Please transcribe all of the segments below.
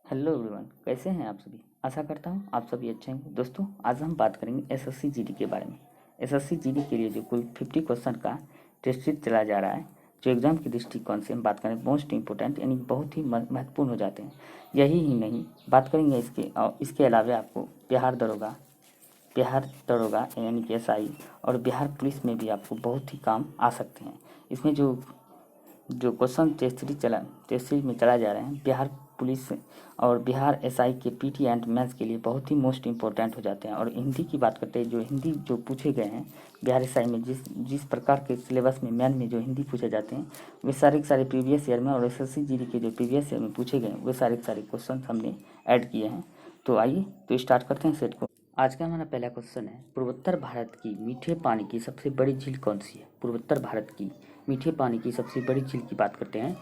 Hello everyone, कैसे हैं आप सभी। आशा करता हूं आप सभी अच्छे हैं। दोस्तों, आज हम बात करेंगे एसएससी जीडी के बारे में। एसएससी जीडी के लिए जो कुल 50 क्वेश्चन का टेस्ट सीरीज चला जा रहा है, जो एग्जाम की दृष्टिकोण से हम बात करें मोस्ट इंपॉर्टेंट यानी बहुत ही महत्वपूर्ण हो जाते हैं। यही ही नहीं, बात करेंगे इसके अलावा आपको बिहार दरोगा यानी कि एसआई और बिहार पुलिस में भी आपको बहुत ही काम आ सकते हैं। इसमें जो जो क्वेश्चन टेस्ट सीरीज में चला जा रहे हैं, बिहार पुलिस और बिहार एसआई के पीटी एंड मैथ्स के लिए बहुत ही मोस्ट इंपॉर्टेंट हो जाते हैं। और हिंदी की बात करते हैं, जो हिंदी जो पूछे गए हैं बिहार एसआई में, जिस प्रकार के सिलेबस में मेन में जो हिंदी पूछे जाते हैं, वे सारे के सारे प्रीवियस ईयर में और एसएससी जीडी के जो प्रीवियस ईयर में पूछे गए वे सारे के सारे क्वेश्चन हमने ऐड किए हैं। तो आइए तो स्टार्ट करते हैं सेट को। आज का हमारा पहला क्वेश्चन है, पूर्वोत्तर भारत की मीठे पानी की सबसे बड़ी झील कौन सी है। पूर्वोत्तर भारत की मीठे पानी की सबसे बड़ी झील की बात करते हैं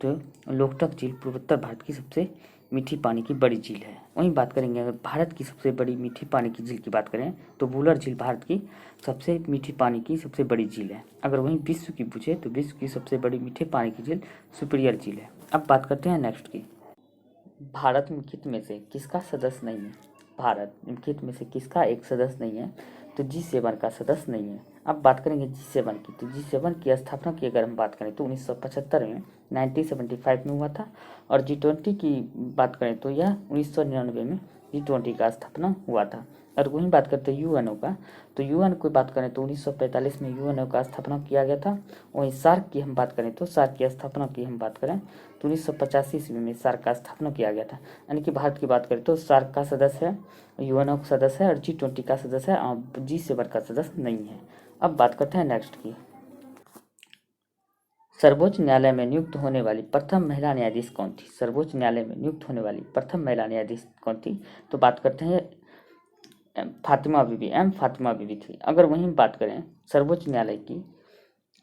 तो लोकटक झील पूर्वोत्तर भारत की सबसे मीठी पानी की बड़ी झील है। वहीं बात करेंगे, अगर भारत की सबसे बड़ी मीठी पानी की झील की बात करें तो वुलर झील भारत की सबसे मीठी पानी की सबसे बड़ी झील है। अगर वहीं विश्व की पूछे तो विश्व की सबसे बड़ी मीठे पानी की झील सुपीरियर झील है। अब बात करते हैं नेक्स्ट की, भारत निम्नलिखित में से किसका सदस्य नहीं है। भारत निम्नलिखित में से किसका एक सदस्य नहीं है, तो G7 का सदस्य नहीं है। अब बात करेंगे G7 की, तो G7 की स्थापना की अगर हम बात करें तो 1975 में 1975 में हुआ था। और G20 की बात करें तो यह 1999 में G20 का स्थापना हुआ था। और वहीं बात करते हैं यूएनओ का, तो यूएन की बात करें तो 1945 में यूएनओ का स्थापना किया गया था। वहीं सार्क की हम बात करें तो सार्क की स्थापना की हम बात करें तो 1985 ईस्वी में सार्क का स्थापना किया गया था। यानी कि भारत की बात करें तो सार्क का सदस्य है, यूएनओ का सदस्य है और G20 का सदस्य है और G7 का सदस्य नहीं है। अब बात करते हैं नेक्स्ट की, सर्वोच्च न्यायालय में नियुक्त होने वाली प्रथम महिला न्यायाधीश कौन थी। सर्वोच्च न्यायालय में नियुक्त होने वाली प्रथम महिला न्यायाधीश कौन थी, तो बात करते हैं फातिमा बीबी थी। अगर वहीं बात करें सर्वोच्च न्यायालय की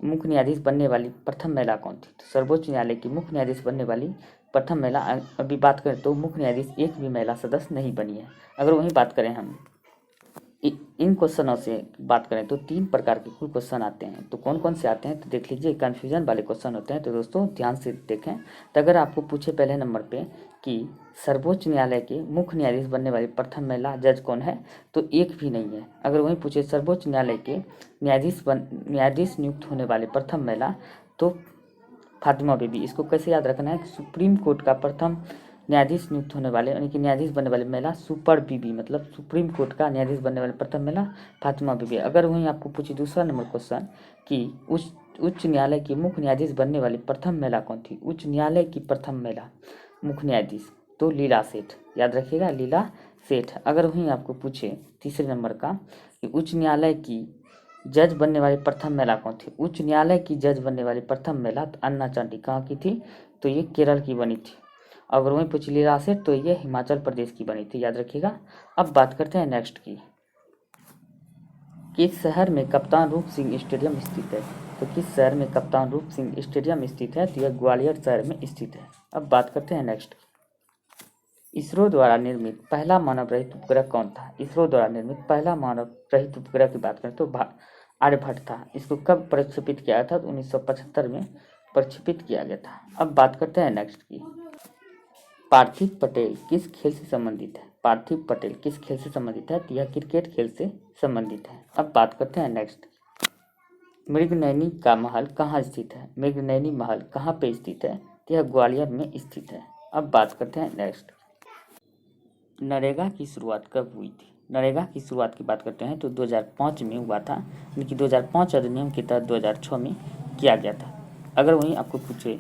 मुख्य न्यायाधीश बनने वाली प्रथम महिला कौन थी, तो सर्वोच्च न्यायालय की मुख्य न्यायाधीश बनने वाली प्रथम महिला, अभी बात करें तो मुख्य न्यायाधीश एक भी महिला सदस्य नहीं बनी है। अगर वहीं बात करें हम इन क्वेश्चनों से बात करें तो 3 प्रकार के कुल क्वेश्चन आते हैं। तो कौन कौन से आते हैं तो देख लीजिए, कन्फ्यूजन वाले क्वेश्चन होते हैं, तो दोस्तों ध्यान से देखें। तो अगर आपको पूछे पहले नंबर पे कि सर्वोच्च न्यायालय के मुख्य न्यायाधीश बनने वाली प्रथम महिला जज कौन है, तो एक भी नहीं है। अगर वहीं पूछे सर्वोच्च न्यायालय के न्यायाधीश नियुक्त होने वाले प्रथम महिला, तो फातिमा बीबी। इसको कैसे याद रखना है, सुप्रीम कोर्ट का प्रथम न्यायाधीश नियुक्त होने वाले यानी कि न्यायाधीश बनने वाले महिला सुपर बीबी, मतलब सुप्रीम कोर्ट का न्यायाधीश बनने वाले प्रथम महिला फातिमा बीबी। अगर वहीं आपको पूछे दूसरा नंबर क्वेश्चन कि उच्च न्यायालय की मुख्य न्यायाधीश बनने वाली प्रथम महिला कौन थी, उच्च न्यायालय की प्रथम महिला मुख्य न्यायाधीश, तो लीला सेठ, याद रखिएगा लीला सेठ। अगर वहीं आपको पूछे तीसरे नंबर का कि उच्च न्यायालय की जज बनने वाली प्रथम महिला कौन थी, उच्च न्यायालय की जज बनने वाली प्रथम महिला तो अन्ना चांडी कहाँ की थी, तो ये केरल की बनी थी। अगर वहीं पूछ लीला सेठ तो ये हिमाचल प्रदेश की बनी थी, याद रखिएगा। अब बात करते हैं नेक्स्ट की, किस शहर में कप्तान रूप सिंह स्टेडियम स्थित है, तो किस शहर में कप्तान रूप सिंह स्टेडियम स्थित है, तो यह ग्वालियर शहर में स्थित है। अब बात करते हैं नेक्स्ट की, इसरो द्वारा निर्मित पहला मानव रहित उपग्रह कौन था। इसरो द्वारा निर्मित पहला मानव रहित उपग्रह की बात करें तो आर्यभट्ट था। इसको कब प्रक्षेपित किया था, तो 1975 में प्रक्षेपित किया गया था। अब बात करते हैं नेक्स्ट की, पार्थिव पटेल किस खेल से संबंधित है। पार्थिव पटेल किस खेल से संबंधित है, तो यह क्रिकेट खेल से संबंधित है। अब बात करते हैं नेक्स्ट, मृगनयनी का महल कहाँ स्थित है। मृगनयनी महल कहाँ पे स्थित है, तो यह ग्वालियर में स्थित है। अब बात करते हैं नेक्स्ट, नरेगा की शुरुआत कब हुई थी। नरेगा की शुरुआत की बात करते हैं तो 2005 में हुआ था, यानी कि 2005 अधिनियम के तहत 2006 में किया गया था। अगर वहीं आपको पूछे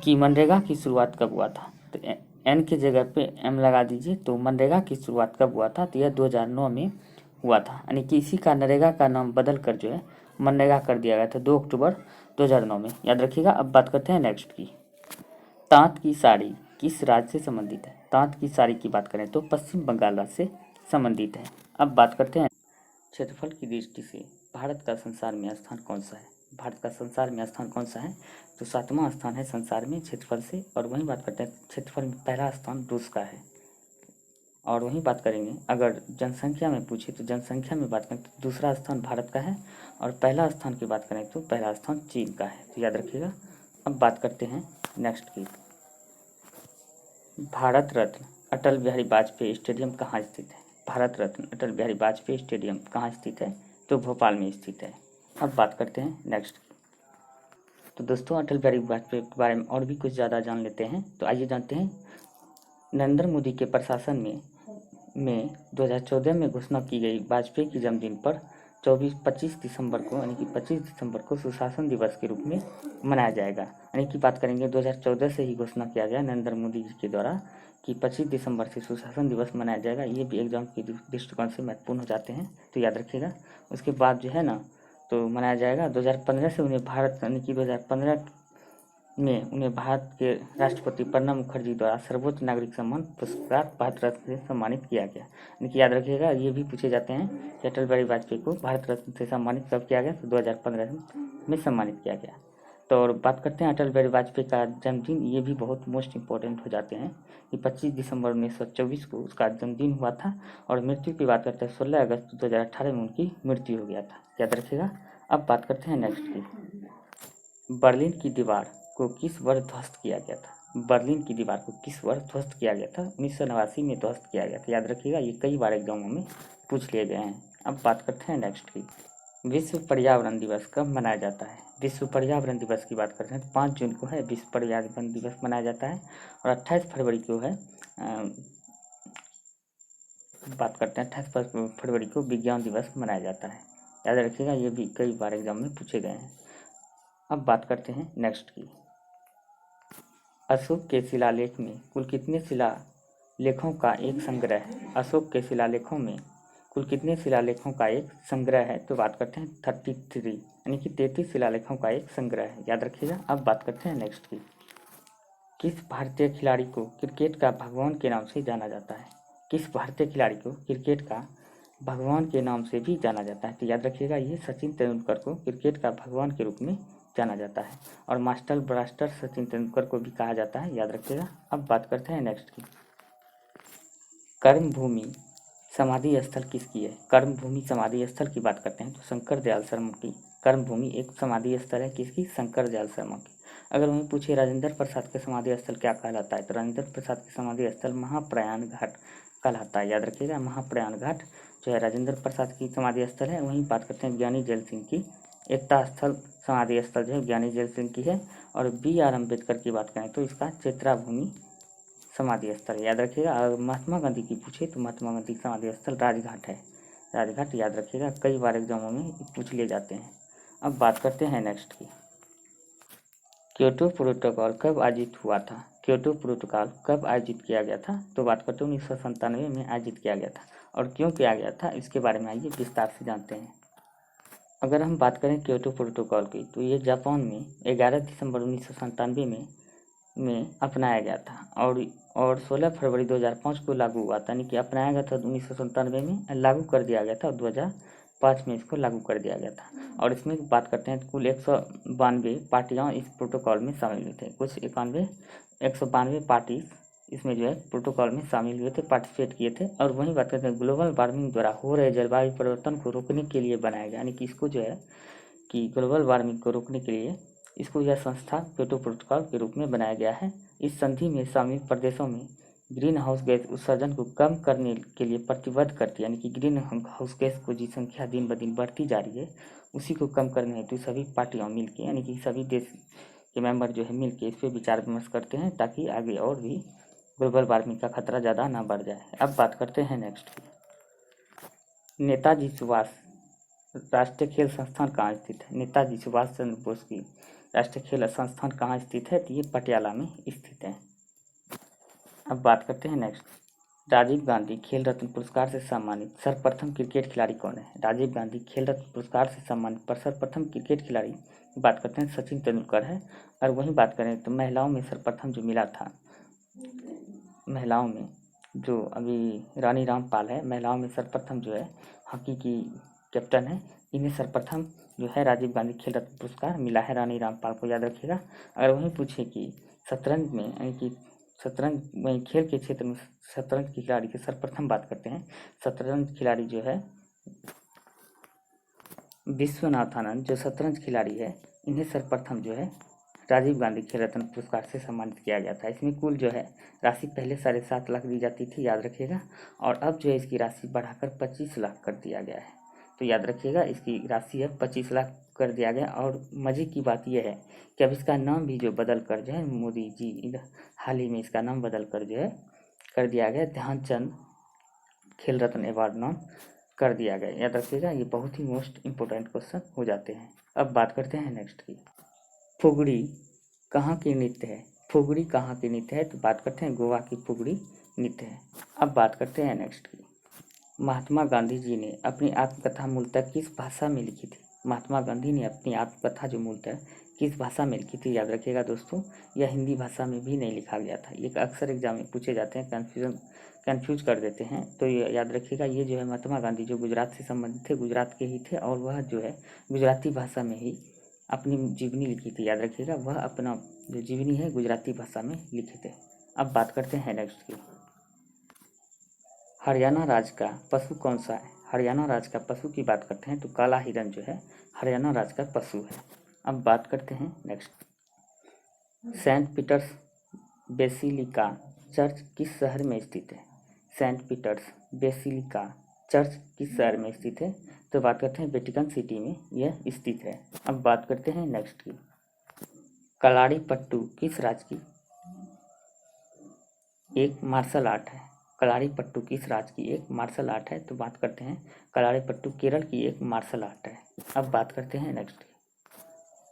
कि मनरेगा की शुरुआत कब हुआ था, तो एन की जगह पे एम लगा दीजिए। तो मनरेगा की शुरुआत कब हुआ था, तो यह 2009 में हुआ था। यानी कि इसी का नरेगा का नाम बदल कर जो है मनरेगा कर दिया गया था 2 अक्टूबर 2009 में, याद रखिएगा। अब बात करते हैं नेक्स्ट की, ताँत की साड़ी किस राज्य से संबंधित है। ताँत की साड़ी की बात करें तो पश्चिम बंगाल राज्य से संबंधित है। अब बात करते हैं क्षेत्रफल की दृष्टि से भारत का संसार में स्थान कौन सा है। भारत का संसार में स्थान कौन सा है, तो 7वां स्थान है संसार में क्षेत्रफल से। और वहीं बात करते हैं क्षेत्रफल में पहला स्थान रूस का है। और वहीं बात करेंगे अगर जनसंख्या में पूछे तो जनसंख्या में बात करें तो दूसरा स्थान भारत का है और पहला स्थान की बात करें तो पहला स्थान चीन का है, तो याद रखिएगा। अब बात करते हैं नेक्स्ट की, भारत रत्न अटल बिहारी वाजपेयी स्टेडियम कहाँ स्थित है? भारत रत्न अटल बिहारी वाजपेयी स्टेडियम कहाँ स्थित है? तो भोपाल में स्थित है। अब बात करते हैं नेक्स्ट। तो दोस्तों अटल बिहारी वाजपेयी के बारे में और भी कुछ ज़्यादा जान लेते हैं। तो आइए जानते हैं। नरेंद्र मोदी के प्रशासन में 2014 में घोषणा की गई वाजपेयी के जन्मदिन पर 25 दिसंबर को यानी कि 25 दिसंबर को सुशासन दिवस के रूप में मनाया जाएगा। यानी कि बात करेंगे 2014 से ही घोषणा किया गया नरेंद्र मोदी जी के द्वारा कि 25 दिसंबर से सुशासन दिवस मनाया जाएगा। ये भी एग्जाम के दृष्टिकोण से महत्वपूर्ण हो जाते हैं, तो याद रखिएगा। उसके बाद जो है ना तो मनाया जाएगा 2015 से उन्हें भारत यानी कि 2015 में उन्हें भारत के राष्ट्रपति प्रणब मुखर्जी द्वारा सर्वोच्च नागरिक सम्मान पुरस्कार भारत रत्न से सम्मानित किया गया। यानी कि याद रखिएगा, ये भी पूछे जाते हैं कि अटल बिहारी वाजपेयी को भारत रत्न से सम्मानित कब किया गया? तो 2015 में सम्मानित किया गया। तो और बात करते हैं अटल बिहारी वाजपेयी का जन्मदिन। ये भी बहुत मोस्ट इंपॉर्टेंट हो जाते हैं कि 25 दिसंबर 1924 को उसका जन्मदिन हुआ था। और मृत्यु की बात करते हैं 16 अगस्त 2018 में उनकी मृत्यु हो गया था, याद रखिएगा। अब बात करते हैं नेक्स्ट की। बर्लिन की दीवार को किस वर्ष ध्वस्त किया गया था? बर्लिन की दीवार को किस वर्ष ध्वस्त किया गया था? 1989 में ध्वस्त किया गया था, याद रखिएगा। ये कई बार एग्जामों में पूछ लिए गए हैं। अब बात करते हैं नेक्स्ट की। विश्व पर्यावरण दिवस कब मनाया जाता है? विश्व पर्यावरण दिवस की बात करते हैं तो 5 जून को है विश्व पर्यावरण दिवस मनाया जाता है। और 28 फरवरी को है बात करते हैं 28 फरवरी को विज्ञान दिवस मनाया जाता है, याद रखिएगा। ये भी कई बार एग्जाम में पूछे गए हैं। अब बात करते हैं नेक्स्ट की। अशोक के शिलालेख में कुल कितने शिलालेखों का एक संग्रह है? अशोक के शिलालेखों में कुल कितने शिलालेखों का एक संग्रह है? तो बात करते हैं 33 यानी कि 33 शिलालेखों का एक संग्रह है, याद रखिएगा। अब बात करते हैं नेक्स्ट की। किस भारतीय खिलाड़ी को क्रिकेट का भगवान के नाम से जाना जाता है? किस भारतीय खिलाड़ी को क्रिकेट का भगवान के नाम से भी जाना जाता है? तो याद रखिएगा, ये सचिन तेंदुलकर को क्रिकेट का भगवान के रूप में जाना जाता है। और मास्टर ब्लास्टर सचिन तेंदुलकर को भी कहा जाता है, याद रखिएगा। अब बात करते हैं नेक्स्ट की। कर्मभूमि समाधि स्थल किसकी है? कर्मभूमि समाधि स्थल की बात करते हैं तो शंकर दयाल शर्मा की कर्मभूमि एक समाधि स्थल है। किसकी? शंकर दयाल शर्मा की। अगर वहीं पूछे राजेंद्र प्रसाद के समाधि स्थल क्या कहलाता है? तो राजेंद्र प्रसाद के समाधि स्थल महाप्रयाण घाट कहलाता है, याद रखिएगा। महाप्रयाण घाट जो है राजेंद्र प्रसाद की समाधि स्थल है। वहीं बात करते हैं ज्ञानी जैल सिंह की एकता स्थल समाधि स्थल जो है ज्ञानी जैल सिंह की है। और B.R. अम्बेडकर की बात करें तो इसका चेत्रा भूमि समाधि स्थल, याद रखिएगा। अगर महात्मा गांधी की पूछे तो महात्मा गांधी समाधि स्थल राजघाट है, राजघाट, याद रखिएगा। कई बार एग्जामों में पूछ लिए जाते हैं। अब बात करते हैं नेक्स्ट की। क्योटो प्रोटोकॉल कब आयोजित हुआ था? क्योटो प्रोटोकॉल कब आयोजित किया गया था? तो बात करते हैं 1997 में आयोजित किया गया था। और क्यों किया गया था इसके बारे में आइए विस्तार से जानते हैं। अगर हम बात करें क्योटो प्रोटोकॉल की तो ये जापान में 11 दिसंबर 1997 में अपनाया गया था। और 16 फरवरी 2005 को लागू हुआ था, यानी कि अपनाया गया था 1997 में, लागू कर दिया गया था और 2005 में इसको लागू कर दिया गया था। और इसमें बात करते हैं तो कुल 192 पार्टियाँ इस प्रोटोकॉल में शामिल हुए थे। कुछ 192 पार्टी इसमें जो है प्रोटोकॉल में शामिल हुए थे, पार्टिसिपेट किए थे। और वहीं बात करते हैं ग्लोबल वार्मिंग द्वारा हो रहे जलवायु परिवर्तन को रोकने के लिए बनाया गया, यानी कि इसको जो है कि ग्लोबल वार्मिंग को रोकने के लिए इसको यह संस्था क्योटो प्रोटोकॉल के रूप में बनाया गया है। इस संधि में शामिल प्रदेशों में ग्रीन हाउस गैस उत्सर्जन को कम करने के लिए प्रतिबद्ध करती है, यानी कि ग्रीन हाउस गैस को जिस संख्या दिन ब दिन बढ़ती जा रही है उसी को कम करने हेतु सभी पार्टियाँ मिलकर, यानी कि सभी देश के मेंबर जो है मिलकर इस पर विचार विमर्श करते हैं ताकि आगे और भी ग्लोबल वार्मिंग का खतरा ज़्यादा ना बढ़ जाए। अब बात करते हैं नेक्स्ट की। नेताजी सुभाष राष्ट्रीय खेल संस्थान कहाँ स्थित है? नेताजी सुभाष चंद्र बोस की राष्ट्रीय खेल संस्थान कहाँ स्थित है? तो ये पटियाला में स्थित है। अब बात करते हैं नेक्स्ट। राजीव गांधी खेल रत्न पुरस्कार से सम्मानित सर्वप्रथम क्रिकेट खिलाड़ी कौन है? राजीव गांधी खेल रत्न पुरस्कार से सम्मानित पर सर्वप्रथम क्रिकेट खिलाड़ी बात करते हैं सचिन तेंदुलकर है। और वहीं बात करें तो महिलाओं में सर्वप्रथम जो मिला था, महिलाओं में जो अभी रानी रामपाल है, महिलाओं में सर्वप्रथम जो है हॉकी की कैप्टन है, इन्हें सर्वप्रथम जो है राजीव गांधी खेल रत्न पुरस्कार मिला है रानी रामपाल को, याद रखिएगा। अगर वहीं पूछे कि शतरंज में यानी कि शतरंज वहीं खेल के क्षेत्र में शतरंज की खिलाड़ी की सर्वप्रथम बात करते हैं, शतरंज खिलाड़ी जो है विश्वनाथ आनंद जो शतरंज खिलाड़ी है, इन्हें सर्वप्रथम जो है राजीव गांधी खेल रत्न पुरस्कार से सम्मानित किया गया था। इसमें कुल जो है राशि पहले 7.5 लाख दी जाती थी, याद रखिएगा, और अब जो है इसकी राशि बढ़ाकर 25 लाख कर दिया गया है। तो याद रखिएगा इसकी राशि है 25 लाख कर दिया गया। और मज़े की बात यह है कि अब इसका नाम भी जो बदल कर जो है मोदी जी हाल ही में इसका नाम बदल कर जो है कर दिया गया ध्यानचंद खेल रत्न अवार्ड नाम कर दिया गया। याद रखिएगा, ये बहुत ही मोस्ट इम्पोर्टेंट क्वेश्चन हो जाते हैं। अब बात करते हैं नेक्स्ट की, फुगड़ी कहाँ की नृत्य है। फुगड़ी कहाँ की नृत्य है, तो बात करते हैं गोवा की फुगड़ी नृत्य है। अब बात करते हैं नेक्स्ट की, महात्मा गांधी जी ने अपनी आत्मकथा मूलतः किस भाषा में लिखी थी। महात्मा गांधी ने अपनी आत्मकथा जो मूलतः किस भाषा में लिखी थी, याद रखिएगा दोस्तों, यह हिंदी भाषा में भी नहीं लिखा गया था। ये अक्सर एग्जाम में पूछे जाते हैं, कन्फ्यूज कर देते हैं। तो ये याद रखिएगा, ये जो है महात्मा गांधी जो गुजरात से संबंधित थे, गुजरात के ही थे, और वह जो है गुजराती भाषा में ही अपनी जीवनी लिखी थी। याद रखिएगा, वह अपना जो जीवनी है गुजराती भाषा में लिखे थे। अब बात करते हैं नेक्स्ट की, हरियाणा राज्य का पशु कौन सा है। हरियाणा राज्य का पशु की बात करते हैं तो काला हिरण जो है हरियाणा राज्य का पशु है। अब बात करते हैं next, saint Peter's basilica church किस शहर में स्थित है। सेंट पीटर्स बेसिलिका चर्च किस शहर में स्थित है, तो बात करते हैं वेटिकन सिटी में यह स्थित है। अब बात करते हैं नेक्स्ट की, कलाड़ी पट्टू किस राज्य की एक मार्शल आर्ट है। कलाड़ी पट्टू किस राज्य की एक मार्शल आर्ट है, तो बात करते हैं कलाड़ी पट्टू केरल की एक मार्शल आर्ट है। अब बात करते हैं नेक्स्ट,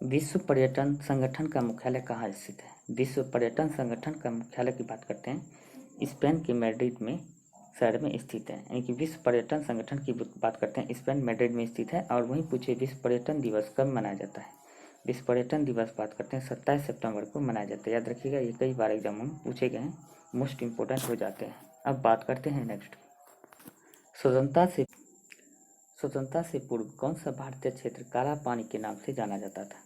विश्व पर्यटन संगठन का मुख्यालय कहाँ स्थित है। विश्व पर्यटन संगठन का मुख्यालय की बात करते हैं स्पेन के मैड्रिड में शहर में स्थित है। यानी कि विश्व पर्यटन संगठन की बात करते हैं स्पेन मैड्रिड में स्थित है। और वहीं पूछे विश्व पर्यटन दिवस कब मनाया जाता है। विश्व पर्यटन दिवस बात करते हैं 27 सितंबर को मनाया जाता है। याद रखिएगा, ये कई बार एग्जाम में पूछे गए हैं, मोस्ट इम्पोर्टेंट हो जाते हैं। अब बात करते हैं नेक्स्ट, स्वतंत्रता से पूर्व कौन सा भारतीय क्षेत्र काला पानी के नाम से जाना जाता था।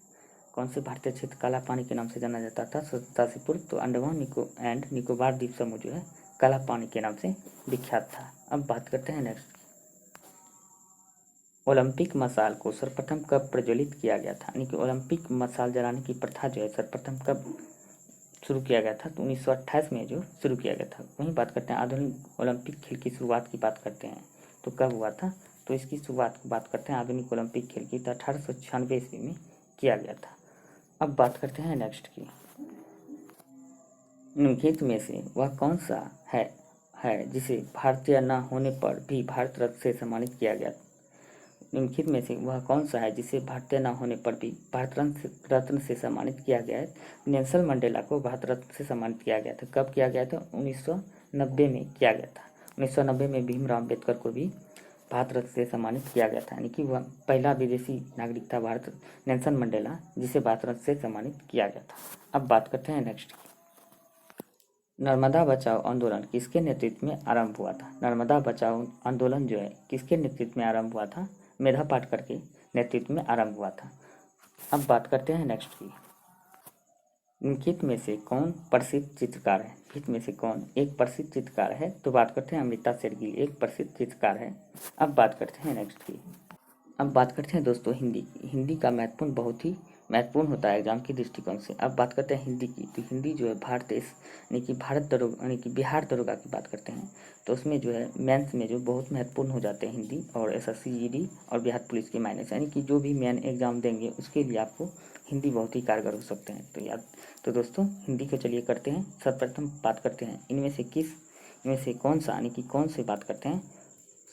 कौन से भारतीय क्षेत्र काला पानी के नाम से जाना जाता था स्वतंत्रता से पूर्व, तो अंडमान एंड निकोबार द्वीप समूह जो है काला पानी के नाम से विख्यात था। अब बात करते हैं नेक्स्ट, ओलंपिक मशाल को सर्वप्रथम कब प्रज्वलित किया गया था। यानी कि ओलंपिक मशाल जलाने की प्रथा जो है सर्वप्रथम कब शुरू किया गया था, तो 1928 में जो शुरू किया गया था। वहीं बात करते हैं आधुनिक ओलंपिक खेल की शुरुआत की बात करते हैं तो कब हुआ था, तो इसकी शुरुआत की बात करते हैं आधुनिक ओलंपिक खेल की तो 1896 ईस्वी में किया गया था। अब बात करते हैं नेक्स्ट की, निम्नलिखित में से वह कौन सा है जिसे भारतीय न होने पर भी भारत रत्न से सम्मानित किया गया। निम्नलिखित में से वह कौन सा है जिसे भारतीय न होने पर भी भारत रत्न से सम्मानित किया गया है। नेल्सन मंडेला को भारत रत्न से सम्मानित किया गया था। कब किया गया था, 1990 में किया गया था। 1990 में भीमराव अम्बेडकर को भी भारत रत्न से सम्मानित किया गया था। यानी कि वह पहला विदेशी नागरिक था भारत नेल्सन मंडेला जिसे भारत रत्न से सम्मानित किया गया था। अब बात करते हैं नेक्स्ट, नर्मदा बचाओ आंदोलन किसके नेतृत्व में आरंभ हुआ था। नर्मदा बचाओ आंदोलन जो है किसके नेतृत्व में आरंभ हुआ था, मेधा पाटकर के नेतृत्व में आरंभ हुआ था। अब बात करते हैं नेक्स्ट की, निम्नलिखित में से कौन प्रसिद्ध चित्रकार है। निम्नलिखित में से कौन एक प्रसिद्ध चित्रकार है, तो बात करते हैं अमृता शेरगिल एक प्रसिद्ध चित्रकार है। अब बात करते हैं नेक्स्ट की, अब बात करते हैं दोस्तों हिंदी की। हिंदी का महत्वपूर्ण बहुत ही महत्वपूर्ण होता है एग्जाम के दृष्टिकोण से। अब बात करते हैं हिंदी की, तो हिंदी जो है भारत देश यानी कि भारत दरोगा यानी कि बिहार दरोगा की बात करते हैं तो उसमें जो है मेंस में जो बहुत महत्वपूर्ण हो जाते हैं हिंदी और एसएससी जीडी और बिहार पुलिस के मायने से, यानी कि जो भी मेन एग्जाम देंगे उसके लिए आपको हिंदी बहुत ही कारगर हो सकते हैं। तो दोस्तों हिंदी को चलिए करते हैं, सर्वप्रथम बात करते हैं इनमें से कौन सा यानी कि कौन से बात करते हैं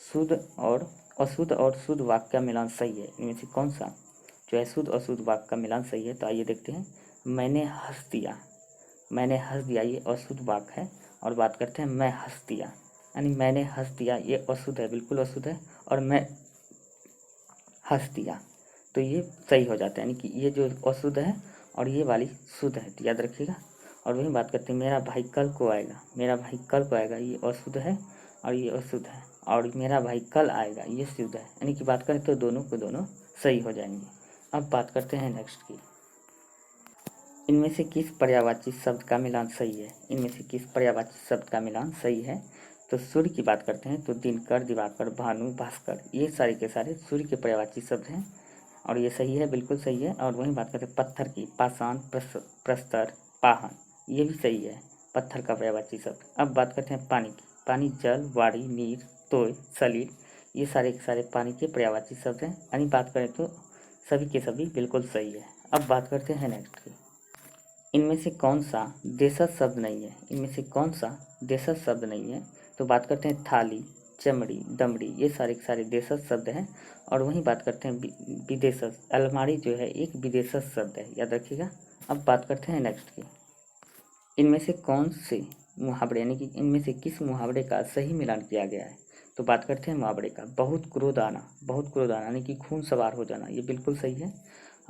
शुद्ध और अशुद्ध और शुद्ध वाक्य का मिलान सही है। इनमें से कौन सा जो है शुद्ध और शुद्ध वाक्य का मिलान सही है, तो आइए देखते हैं। मैंने हंस दिया ये अशुद्ध वाक्य है। और बात करते हैं मैं हंस दिया, यानी मैंने हंस दिया ये अशुद्ध है, बिल्कुल अशुद्ध है। और मैं हंस दिया तो ये सही हो जाता है, यानी कि ये जो अशुद्ध है और ये वाली शुद्ध है, तो याद रखिएगा। और वही बात करते हैं मेरा भाई कल को आएगा ये अशुद्ध है और ये अशुद्ध है। और मेरा भाई कल आएगा ये शुद्ध है, यानी कि बात करें तो दोनों को दोनों सही हो जाएंगे। अब बात करते हैं नेक्स्ट की, इनमें से किस पर्यायवाची शब्द का मिलान सही है। इनमें से किस पर्यायवाची शब्द का मिलान सही है, तो सूर्य की बात करते हैं तो दिनकर, दिवाकर, भानु, भास्कर ये सारे के सारे सूर्य के पर्यायवाची शब्द हैं। और ये सही है, बिल्कुल सही है। और वहीं बात करते हैं पत्थर की, पाषाण, प्रस्तर, पाहन, ये भी सही है, पत्थर का पर्यायवाची शब्द। अब बात करते हैं पानी की। पानी जल, वाड़ी, नीर, तोय, सलील, ये सारे के सारे पानी के पर्यायवाची शब्द हैं। यानी बात करें तो सभी के सभी बिल्कुल सही है। अब बात करते हैं नेक्स्ट की। इनमें से कौन सा देशज शब्द नहीं है? इनमें से कौन सा देशज शब्द नहीं है? तो बात करते हैं थाली, चमड़ी, दमड़ी, ये सारे के सारे देशज शब्द हैं। और वहीं बात करते हैं विदेशज, अलमारी जो है एक विदेशज शब्द है, याद रखिएगा। अब बात करते हैं नेक्स्ट की। इनमें से कौन से मुहावरे, यानी कि इनमें से किस मुहावरे का सही मिलान किया गया है? तो बात करते हैं मुहावरे का। बहुत क्रोध आना, बहुत क्रोध आना यानी कि खून सवार हो जाना, ये बिल्कुल सही है।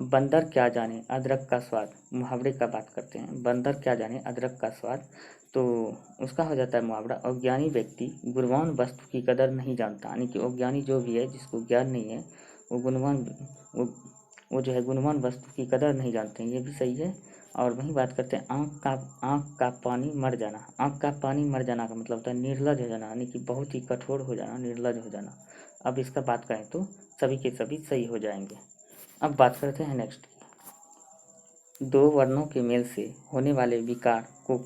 बंदर क्या जाने अदरक का स्वाद, मुहावरे का बात करते हैं। बंदर क्या जाने अदरक का स्वाद, तो उसका हो जाता है मुहावरा। अज्ञानी व्यक्ति गुणवान वस्तु की कदर नहीं जानता, यानी कि अज्ञानी जो भी है, जिसको ज्ञान नहीं है, वो वो, वो जो है गुणवान वस्तु की कदर नहीं जानते हैं, ये भी सही है। और वहीं बात करते हैं आँख का पानी मर जाना। आँख का पानी मर जाना का मतलब होता है निर्लज हो जाना, यानी कि बहुत ही कठोर हो जाना, निर्लज हो जाना। अब इसका बात करें तो सभी के सभी सही हो जाएंगे। अब बात करते हैं नेक्स्ट की। दो वर्णों के मेल से होने वाले विकार को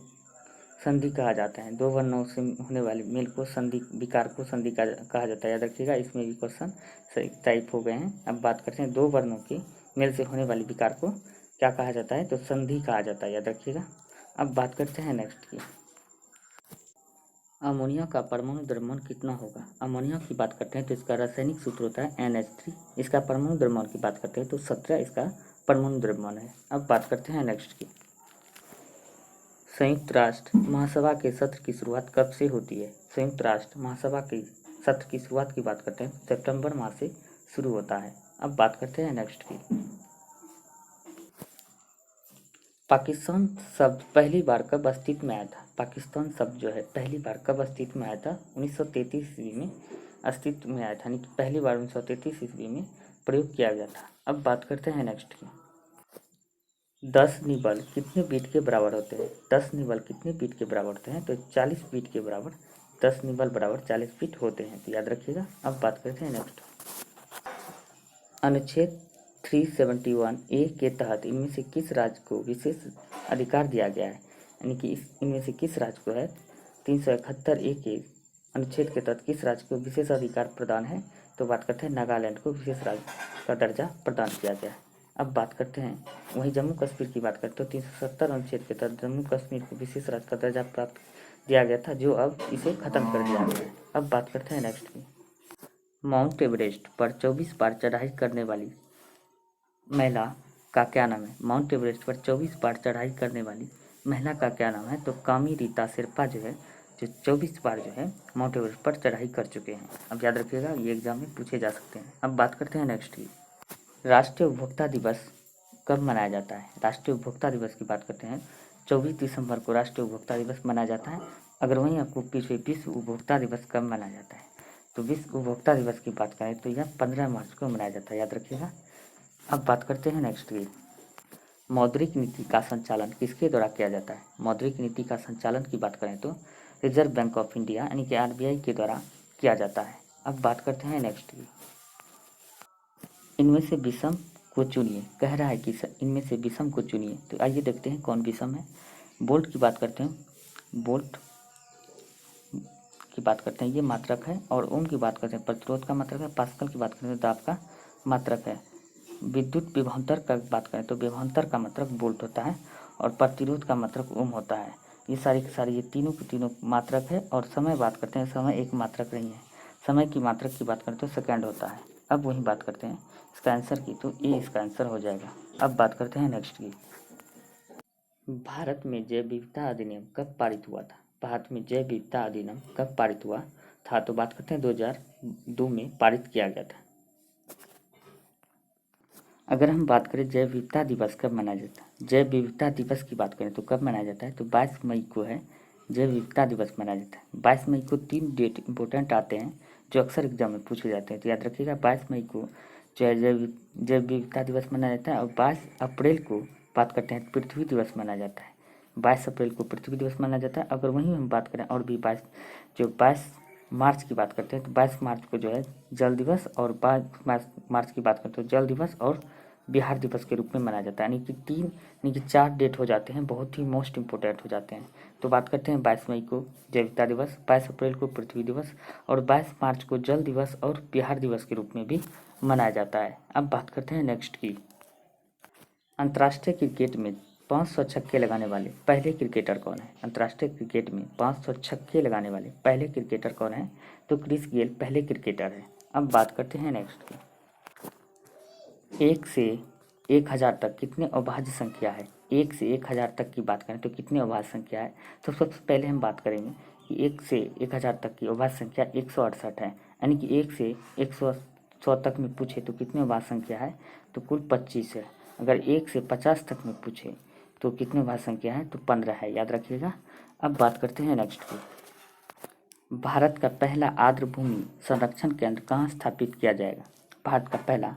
संधि कहा जाता है। दो वर्णों से होने वाले मेल को संधि, विकार को संधि कहा जाता है, याद रखिएगा। इसमें भी क्वेश्चन सही टाइप हो गए हैं। अब बात करते हैं दो वर्णों के मेल से होने वाले विकार को क्या कहा जाता है? तो संधि कहा जाता है, याद रखिएगा। अब बात करते हैं नेक्स्ट की। अमोनिया का परमाणु द्रव्यमान कितना होगा? अमोनिया की बात करते हैं तो इसका रासायनिक सूत्र होता है NH3। इसका परमाणु द्रव्यमान की बात करते हैं तो 17 इसका परमाणु द्रव्यमान है। अब बात करते हैं नेक्स्ट की। संयुक्त राष्ट्र महासभा के सत्र की शुरुआत कब से होती है? संयुक्त राष्ट्र महासभा के सत्र की शुरुआत की बात करते हैं सितंबर माह से शुरू होता है। अब बात करते हैं नेक्स्ट की। पाकिस्तान शब्द पहली बार कब अस्तित्व में आया था? पाकिस्तान शब्द जो है पहली बार कब अस्तित्व में आया था? 1933 ईस्वी में अस्तित्व में आया था, यानी कि पहली बार 1933 ईस्वी में प्रयोग किया गया था। अब बात करते हैं नेक्स्ट की। 10 निबल कितने बीट के बराबर होते हैं? 10 निबल कितने बीट के बराबर होते हैं? तो 40 बीट के बराबर 10 निबल बराबर 40 बीट होते हैं, तो याद रखिएगा। अब बात करते हैं नेक्स्ट। अनुच्छेद 371A के तहत इनमें से किस राज्य को विशेष अधिकार दिया गया है? यानी कि इनमें से किस राज्य को है 371A के अनुच्छेद के तहत किस राज्य को विशेष अधिकार प्रदान है? तो बात करते हैं नागालैंड को विशेष राज्य का दर्जा प्रदान किया गया है। अब बात करते हैं वहीं जम्मू कश्मीर की बात करते हो 370 अनुच्छेद के तहत जम्मू कश्मीर को विशेष राज्य का दर्जा प्राप्त दिया गया था, जो अब इसे खत्म कर दिया गया है। अब बात करते हैं नेक्स्ट की। माउंट एवरेस्ट पर 24 बार चढ़ाई करने वाली महिला का क्या नाम है? माउंट एवरेस्ट पर 24 बार चढ़ाई करने वाली महिला का क्या नाम है? तो कामी रीता शेरपा जो है, जो 24 बार जो है माउंट एवरेस्ट पर चढ़ाई कर चुके हैं। अब याद रखिएगा, ये एग्जाम में पूछे जा सकते हैं। अब बात करते हैं नेक्स्ट की। राष्ट्रीय उपभोक्ता दिवस कब मनाया जाता है? राष्ट्रीय उपभोक्ता दिवस की बात करते हैं 24 दिसंबर को राष्ट्रीय उपभोक्ता दिवस मनाया जाता है। अगर वहीं आपको पूछे विश्व उपभोक्ता दिवस कब मनाया जाता है, तो विश्व उपभोक्ता दिवस की बात करें तो यह 15 मार्च को मनाया जाता है, याद रखिएगा। अब बात करते हैं नेक्स्ट की। मौद्रिक नीति का संचालन किसके द्वारा किया जाता है? मौद्रिक नीति का संचालन की बात करें तो रिजर्व बैंक ऑफ इंडिया यानी कि RBI के द्वारा किया जाता है। अब बात करते हैं नेक्स्ट की। इनमें से विषम को चुनिए, कह रहा है कि इनमें से विषम को चुनिए। तो आइए देखते हैं कौन विषम है। बोल्ट की बात करते हैं, बोल्ट की बात करते हैं, ये मात्रक है। और ओम की बात करते हैं प्रतिरोध का मात्रक है। पास्कल की बात करते हैं दाब का मात्रक है। विद्युत विभवांतर का बात करें तो विभवांतर का मात्रक वोल्ट होता है और प्रतिरोध का मात्रक ओम होता है। ये सारी की सारी ये तीनों की तीनों मात्रक है। और समय बात करते हैं, समय एक मात्रक नहीं है, समय की मात्रक की बात करें तो सेकंड होता है। अब वही बात करते हैं इसका आंसर की, तो ए इसका आंसर हो जाएगा। अब बात करते हैं नेक्स्ट की। भारत में जैव विविधता अधिनियम कब पारित हुआ था? भारत में जैव विविधता अधिनियम कब पारित हुआ था? तो बात करते हैं 2002 में पारित किया गया था। अगर हम बात करें जैव विविधता दिवस कब मनाया जाता है, जैव विविधता दिवस की बात करें तो कब मनाया जाता है? तो 22 मई को है जैव विविधता दिवस मनाया जाता है। 22 मई को 3 डेट इंपॉर्टेंट आते हैं जो अक्सर एग्जाम में पूछे जाते हैं, तो याद रखिएगा 22 मई को जो है जैव विविधता दिवस मनाया जाता है। और 22 अप्रैल को बात करते हैं पृथ्वी दिवस मनाया जाता है। 22 अप्रैल को पृथ्वी दिवस मनाया जाता है। अगर वहीं हम बात करें और भी 22 मार्च की बात करते हैं तो 22 मार्च को जो है जल दिवस, और 22 मार्च की बात करते हैं तो जल दिवस और बिहार दिवस के रूप में मनाया जाता है। यानी कि 4 डेट हो जाते हैं, बहुत ही मोस्ट इम्पोर्टेंट हो जाते हैं। तो बात करते हैं 22 मई को जैविकता दिवस, 22 अप्रैल को पृथ्वी दिवस, और 22 मार्च को जल दिवस और बिहार दिवस के रूप में भी मनाया जाता है। अब बात करते हैं नेक्स्ट की। अंतर्राष्ट्रीय क्रिकेट में 500 छक्के लगाने वाले पहले क्रिकेटर कौन है? अंतर्राष्ट्रीय क्रिकेट में 500 छक्के लगाने वाले पहले क्रिकेटर कौन है? तो क्रिस गेल पहले क्रिकेटर है। अब बात करते हैं नेक्स्ट की। 1 से 1000 तक कितने अभाज्य संख्या है? 1 से 1000 तक की बात करें तो कितने अभाज्य संख्या है? तो सबसे पहले हम बात करेंगे कि 1 से 1000 तक की अभाज्य संख्या 168 है। यानी कि 1 से 100 तक में पूछे तो कितने अभाज्य संख्या है? तो कुल 25 है। अगर 1 से 50 तक में पूछे तो कितने अभाज्य संख्या है? तो 15 है, याद रखिएगा। अब बात करते हैं नेक्स्ट की। भारत का पहला आर्द्रभूमि संरक्षण केंद्र कहाँ स्थापित किया जाएगा? भारत का पहला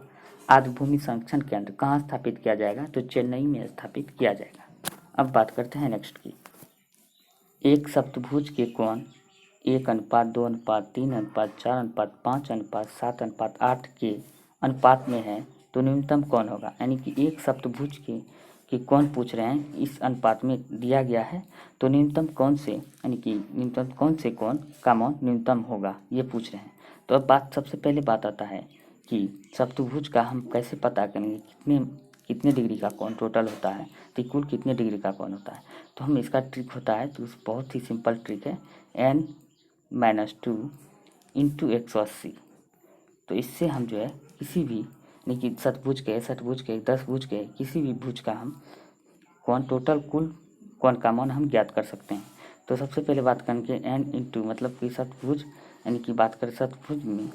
आर्द्रभूमि संरक्षण केंद्र कहाँ स्थापित किया जाएगा? तो चेन्नई में स्थापित किया जाएगा। अब बात करते हैं नेक्स्ट की। एक सप्तभुज के कोण 1:2:3:4:5:7:8 के अनुपात में है तो न्यूनतम कौन होगा? यानी कि एक सप्तभुज के कौन पूछ रहे हैं, इस अनुपात में दिया गया है तो न्यूनतम कौन से, यानी कि न्यूनतम कौन से कोण का मान न्यूनतम होगा, ये पूछ रहे हैं। तो अब सबसे पहले बात आता है कि सप्तभुज का हम कैसे पता करेंगे कितने डिग्री का कोण टोटल होता है, तो कुल कितने डिग्री का कोण होता है। तो हम इसका ट्रिक होता है, तो बहुत ही सिंपल ट्रिक है, n-2 इंटू 180। तो इससे हम जो है किसी भी, यानी कि षटभुज के 10 भुज के किसी भी भुज का हम कोण टोटल कुल कोण का मान हम ज्ञात कर सकते हैं। तो सबसे पहले बात करेंगे n इंटू, मतलब कि षटभुज, यानी कि बात करें षटभुज में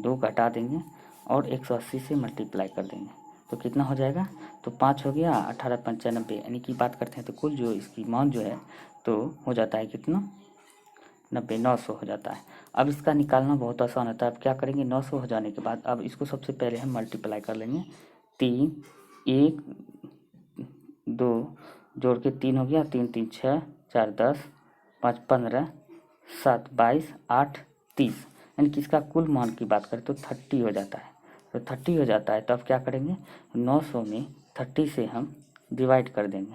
2 घटा देंगे और 180 से मल्टीप्लाई कर देंगे तो कितना हो जाएगा? तो 5 हो गया, 18×5 = 90, यानी कि बात करते हैं तो कुल जो इसकी मान जो है तो हो जाता है कितना? 90, 900 हो जाता है। अब इसका निकालना बहुत आसान होता है। अब क्या करेंगे, 900 हो जाने के बाद अब इसको सबसे पहले हम मल्टीप्लाई कर लेंगे। 3 1 2 जोड़ के 3 हो गया, 3 3 6 4 10 5 15 7 22 8 30, यानी कि इसका कुल मान की बात करें तो 30 हो जाता है। तो 30 हो जाता है तो अब क्या करेंगे, 900 में 30 से हम डिवाइड कर देंगे,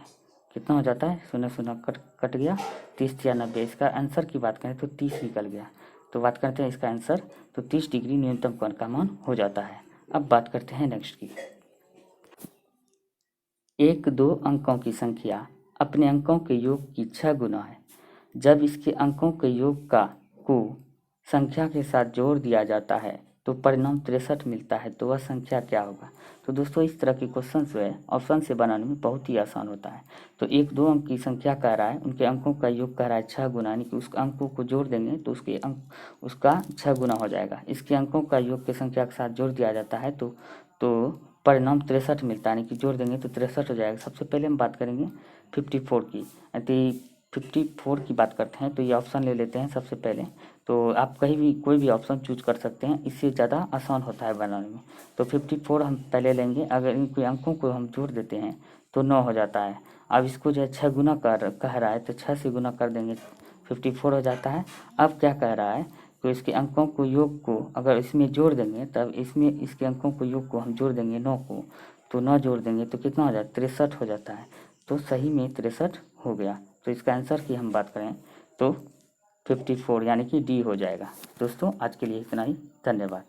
कितना हो जाता है? 0 0 कट गया, 30 या 90। इसका आंसर की बात करें तो 30 निकल गया। तो बात करते हैं इसका आंसर, तो 30 डिग्री न्यूनतम कोण का मान हो जाता है। अब बात करते हैं नेक्स्ट की। 1-2 अंकों की संख्या अपने अंकों के योग की 6 गुना है। जब इसके अंकों के योग को संख्या के साथ जोड़ दिया जाता है तो परिणाम 63 मिलता है, तो वह संख्या क्या होगा? तो दोस्तों इस तरह के क्वेश्चन जो है ऑप्शन से बनाने में बहुत ही आसान होता है। तो 1-2 अंक की संख्या कह रहा है, उनके अंकों का योग कह रहा है 6 गुना, यानी कि उस अंकों को जोड़ देंगे तो उसके अंक उसका 6 गुना हो जाएगा। इसके अंकों का योग की संख्या के साथ जोड़ दिया जाता है तो परिणाम 63 मिलता है, यानी कि जोड़ देंगे तो 63 हो जाएगा। सबसे पहले हम बात करेंगे 54 की, यदि 54 की बात करते हैं तो ये ऑप्शन ले लेते हैं सबसे पहले। तो आप कहीं भी कोई भी ऑप्शन चूज कर सकते हैं, इससे ज़्यादा आसान होता है बनाने में। तो 54 हम पहले लेंगे, अगर इनके अंकों को हम जोड़ देते हैं तो 9 हो जाता है। अब इसको जो है 6 गुना कह रहा है तो 6 से गुना कर देंगे, 54 हो जाता है। अब क्या कह रहा है, तो इसके अंकों को योग को अगर इसमें जोड़ देंगे, तब इसमें इसके अंकों को योग को हम जोड़ देंगे 9 को, तो 9 जोड़ देंगे तो कितना हो जाता है? 63 हो जाता है। तो सही में 63 हो गया। तो इसका आंसर की हम बात करें तो 54 यानी कि डी हो जाएगा। दोस्तों आज के लिए इतना ही, धन्यवाद।